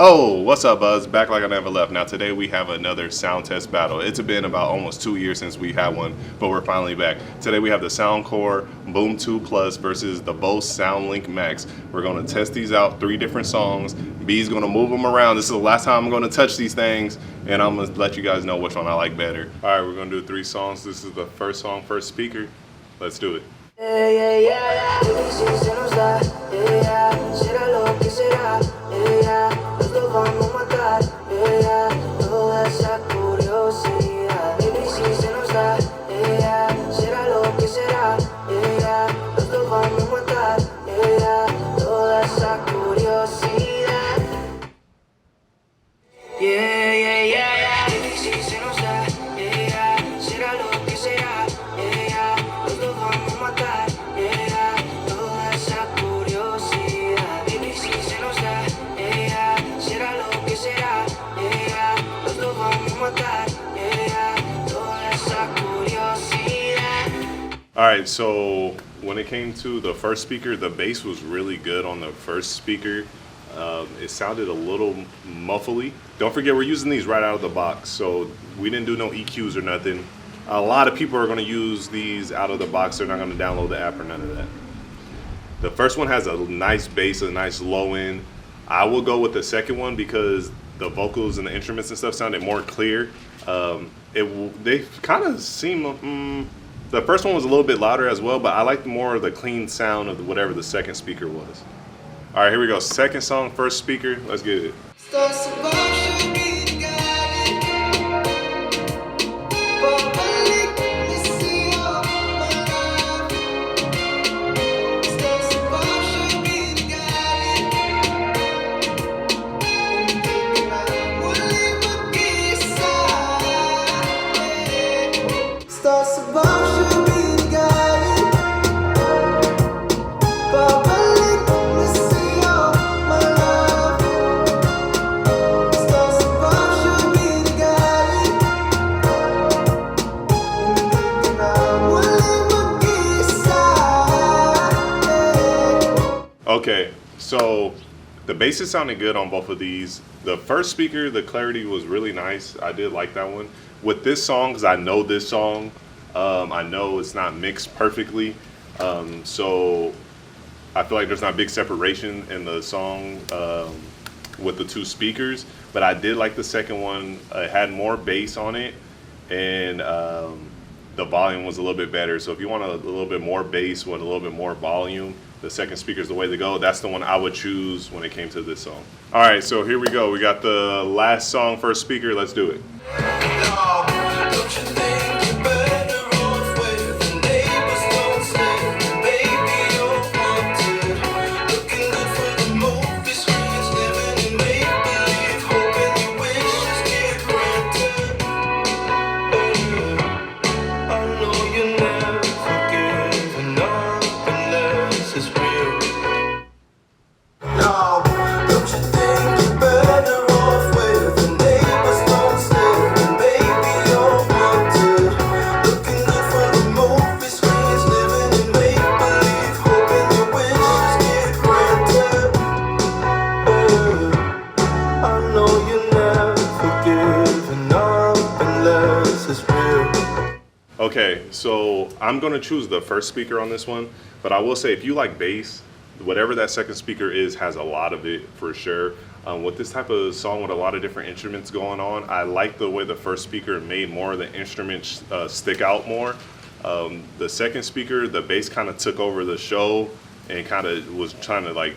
Oh, what's up, Buzz? Back like I never left. Now, today we have another sound test battle. It's been about almost 2 years since we had one, but we're finally back. Today we have the Soundcore Boom 2 Plus versus the Bose Soundlink Max. We're going to test these out, 3 different songs. B's going to move them around. This is the last time I'm going to touch these things, and I'm going to let you guys know which one I like better. All right, we're going to do 3 songs. This is the first song, first speaker. Let's do it. Vamos matar, toda esa curiosidad. Baby, si se nos da, será lo que será, los dos vamos a matar, toda esa curiosidad. Baby, si se nos da, será lo que será, los dos vamos a matar, toda esa curiosidad. Baby, si se nos da, será lo que será, los dos vamos a matar, toda esa curiosidad. All right, so when it came to the first speaker, the bass was really good on the first speaker. It sounded a little muffly. Don't forget, we're using these right out of the box, so we didn't do no EQs or nothing. A lot of people are going to use these out of the box. They're not going to download the app or none of that. The first one has a nice bass, a nice low end. I will go with the second one because the vocals and the instruments and stuff sounded more clear. They kind of seem, the first one was a little bit louder as well, but I liked more of the clean sound of whatever the second speaker was. All right, here we go. Second song, first speaker. Let's get it. Okay, so the basses sounded good on both of these. The first speaker, the clarity was really nice. I did like that one. With this song, because I know this song, I know it's not mixed perfectly, so I feel like there's not big separation in the song with the 2 speakers, but I did like the second one. It had more bass on it, and the volume was a little bit better. So if you want a little bit more bass with a little bit more volume, the second speaker is the way to go. That's the one I would choose when it came to this song. All right, so here we go. We got the last song, first speaker. Let's do it. Okay, so I'm going to choose the first speaker on this one, but I will say if you like bass, whatever that second speaker is has a lot of it for sure. With this type of song with a lot of different instruments going on, I like the way the first speaker made more of the instruments stick out more. The second speaker, the bass kind of took over the show and kind of was trying to like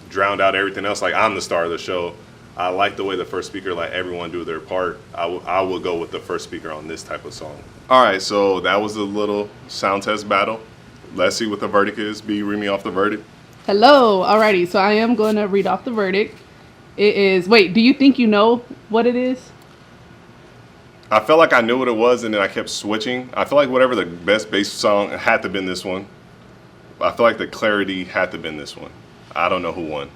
drown out everything else, like I'm the star of the show. I like the way the first speaker let everyone do their part. I will go with the first speaker on this type of song. All right, so that was a little sound test battle. Let's see what the verdict is. B, read me off the verdict. Hello. Alrighty, so I am going to read off the verdict. It is, wait, do you think you know what it is? I felt like I knew what it was, and then I kept switching. I feel like whatever the best bass song had to have been this one. I feel like the clarity had to have been this one. I don't know who won.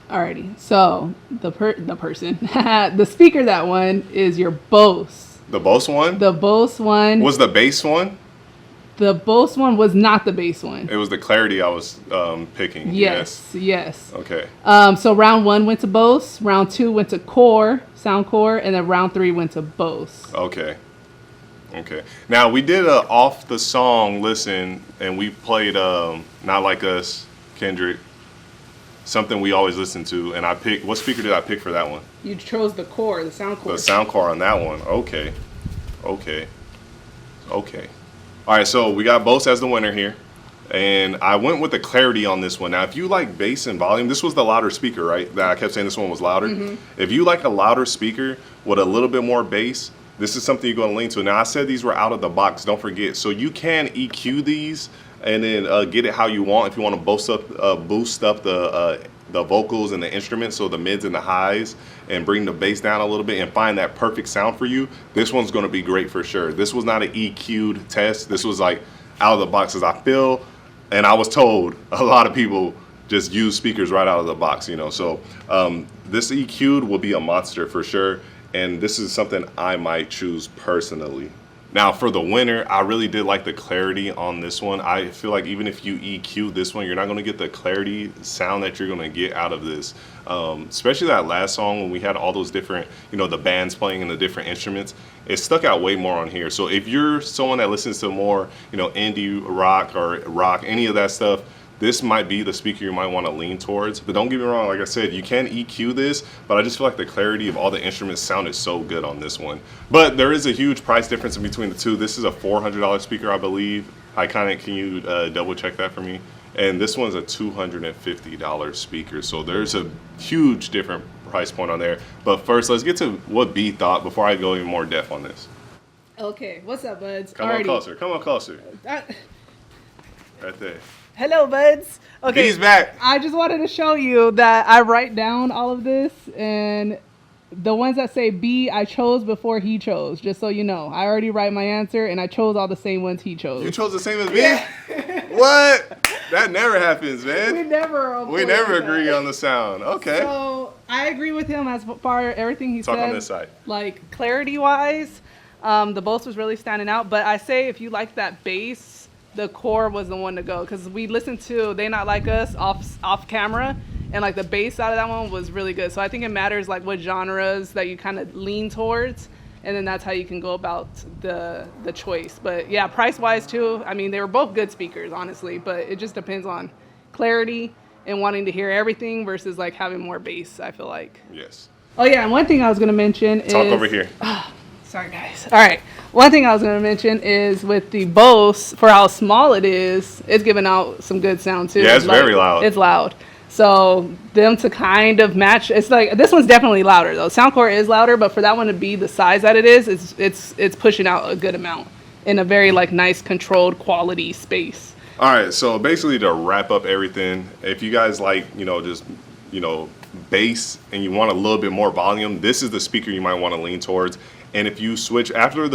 Alrighty, so the person, the speaker that won is your Bose. The Bose one? The Bose one. Was the bass one? The Bose one was not the bass one. It was the clarity I was picking. Yes. Okay. So round 1 went to Bose, round 2 went to Soundcore, and then round 3 went to Bose. Okay. Now we did a off the song listen, and we played Not Like Us, Kendrick. Something we always listen to, and I picked. What speaker did I pick for that one? You chose the core, the Soundcore. The Soundcore on that one. Okay. All right, so we got Bose as the winner here, and I went with the clarity on this one. Now, if you like bass and volume, this was the louder speaker, right? That I kept saying this one was louder. If you like a louder speaker with a little bit more bass, this is something you're going to lean to. Now, I said these were out of the box. Don't forget. So you can EQ these and then get it how you want. If you want to boost up the vocals and the instruments, so the mids and the highs, and bring the bass down a little bit and find that perfect sound for you, this one's going to be great for sure. This was not an EQ'd test. This was like out of the box, as I feel, and I was told a lot of people just use speakers right out of the box, you know. So this EQ'd will be a monster for sure, and this is something I might choose personally. Now, for the winner, I really did like the clarity on this one. I feel like even if you EQ this one, you're not going to get the clarity sound that you're going to get out of this. Especially that last song when we had all those different, you know, the bands playing and the different instruments. It stuck out way more on here. So if you're someone that listens to more, you know, indie rock or rock, any of that stuff, this might be the speaker you might want to lean towards. But don't get me wrong, like I said, you can EQ this, but I just feel like the clarity of all the instruments sounded so good on this one. But there is a huge price difference in between the two. This is a $400 speaker, I believe. Can you double check that for me? And this one's a $250 speaker. So there's a huge different price point on there. But first, let's get to what B thought before I go even more depth on this. Okay, what's up, buds? Come on closer. Uh, Right there. Hello, buds. Okay, B's back. I just wanted to show you that I write down all of this, and the ones that say B, I chose before he chose, just so you know. I already write my answer, and I chose all the same ones he chose. You chose the same as me? Yeah. What? That never happens, man. We never agree on the sound. Okay. So I agree with him as far as everything he said. Talk on this side. Like clarity-wise, the Bose was really standing out. But I say if you like that bass, the core was the one to go, because we listened to They Not Like Us off camera, and like the bass out of that one was really good. So I think it matters like what genres that you kind of lean towards, and then that's how you can go about the choice. But yeah, price wise too, I mean, they were both good speakers, honestly, but it just depends on clarity and wanting to hear everything versus like having more bass, I feel like. Yes. Oh yeah, and one thing I was gonna mention is talk over here. Sorry guys. All right. One thing I was going to mention is with the Bose, for how small it is, it's giving out some good sound too. Yeah, it's very loud. It's loud. So them to kind of match, it's like, this one's definitely louder though. Soundcore is louder, but for that one to be the size that it is, it's pushing out a good amount in a very like nice controlled quality space. All right, so basically to wrap up everything, if you guys like, you know, just, you know, bass and you want a little bit more volume, this is the speaker you might want to lean towards. And if you switch after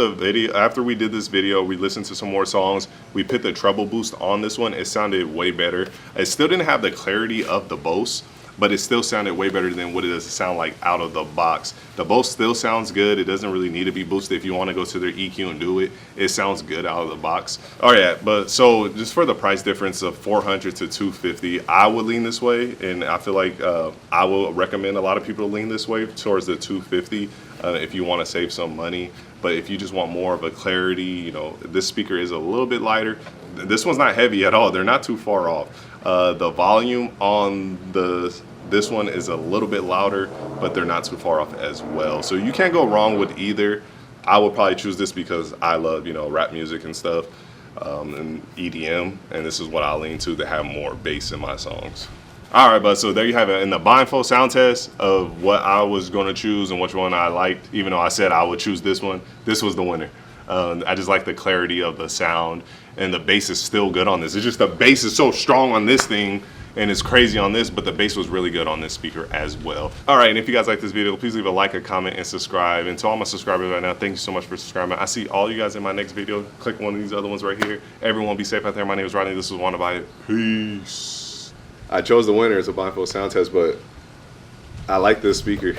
we did this video, we listened to some more songs, we put the treble boost on this one, it sounded way better. It still didn't have the clarity of the Bose, but it still sounded way better than what it does sound like out of the box. The Bose still sounds good. It doesn't really need to be boosted. If you want to go to their EQ and do it, it sounds good out of the box. All right, but so just for the price difference of $400 to $250, I would lean this way, and I feel like I will recommend a lot of people to lean this way towards the $250 if you want to save some money. But if you just want more of a clarity, you know, this speaker is a little bit lighter. This one's not heavy at all. They're not too far off. The volume on this one is a little bit louder, but they're not too far off as well. So you can't go wrong with either. I would probably choose this because I love, you know, rap music and stuff, and EDM, and this is what I lean to have more bass in my songs. All right, but so there you have it. In the Blindfold sound test of what I was going to choose and which one I liked, even though I said I would choose this one, this was the winner. I just like the clarity of the sound, and the bass is still good on this. It's just the bass is so strong on this thing, and it's crazy on this, but the bass was really good on this speaker as well. All right, and if you guys like this video, please leave a like, a comment, and subscribe. And to all my subscribers right now, thank you so much for subscribing. I see all you guys in my next video. Click one of these other ones right here. Everyone be safe out there. My name is Rodney. This was Wanna Buy It. Peace. I chose the winner. It's a Blindfold sound test, but I like this speaker.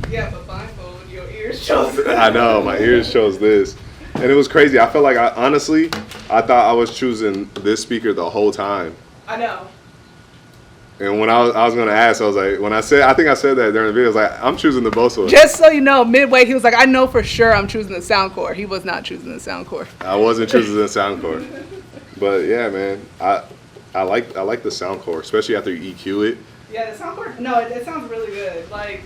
Yeah, but Blindfold, your ears chose I know, my ears chose this. And it was crazy. I felt like honestly, I thought I was choosing this speaker the whole time. I know. And when I was gonna ask, I was like, I think I said that during the video, I was like, I'm choosing the Bose one. Just so you know, midway, he was like, I know for sure I'm choosing the Soundcore. He was not choosing the Soundcore. I wasn't choosing the Soundcore. But yeah, man, I like the Soundcore, especially after you EQ it. Yeah, the Soundcore, no, it sounds really good. Like,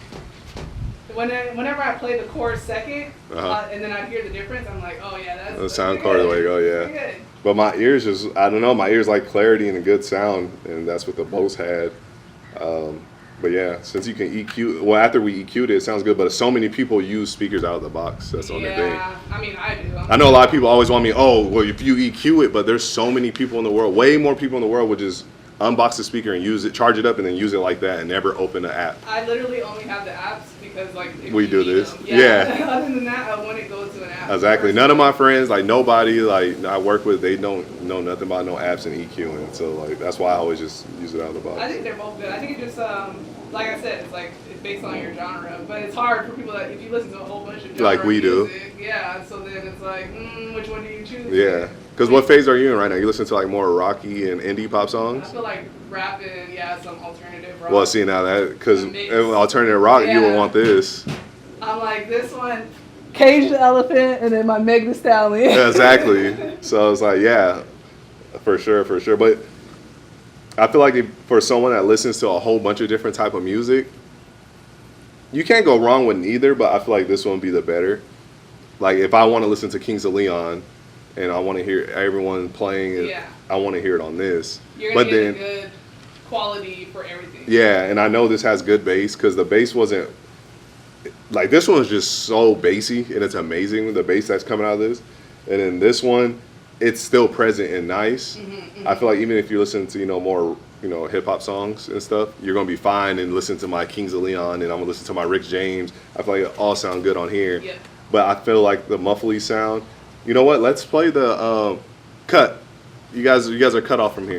whenever I play the chorus second, and then I hear the difference, I'm like, oh yeah, that's The Soundcore the way to go, yeah. But my ears just, I don't know, my ears like clarity and a good sound, and that's what the Bose had. But yeah, since you can EQ, well, after we EQ'd it, it sounds good, but so many people use speakers out of the box. That's the only thing. Yeah, I mean, I do. I know a lot of people always want me, oh, well, if you EQ it, but there's so many people in the world, way more people in the world would just unbox the speaker and use it, charge it up, and then use it like that and never open the app. I literally only have the apps because, like, if We you do need this. them. Yeah. Other than that, I wouldn't go to an app. Exactly. None of my friends, like nobody, like I work with, they don't know nothing about no apps and EQing. So like that's why I always just use it out of the box. I think they're both good. I think it just, like I said, it's like it's based on your genre, but it's hard for people that if you listen to a whole bunch of genre Like we do. music, yeah. So then it's like, which one do you choose? Yeah. Because what phase are you in right now? You listen to like more rocky and indie pop I songs? feel like rapping, yeah, some alternative rock. Well, see now that, because Mix. alternative rock, you would Yeah. want this. I'm like this one, Cage the Elephant, and then my Meg Thee Stallion. Yeah, exactly. So it's like, yeah, for sure. But I feel like for someone that listens to a whole bunch of different type of music, you can't go wrong with neither, but I feel like this one would be the better. Like if I want to listen to Kings of Leon and I want to hear everyone playing it, Yeah. I want to hear it on this. You're But gonna get then, a good quality for everything. yeah, and I know this has good bass because the bass wasn't, like this one was just so bassy and it's amazing, the bass that's coming out of this. And then this one, it's still present and nice. I feel like even if you're listening to, more, hip hop songs and stuff, you're going to be fine and listen to my Kings of Leon and I'm going to listen to my Rick James. I feel like it all sound good on here. Yeah. But I feel like the muffly sound, you know what? Let's play the cut. You guys are cut off from here.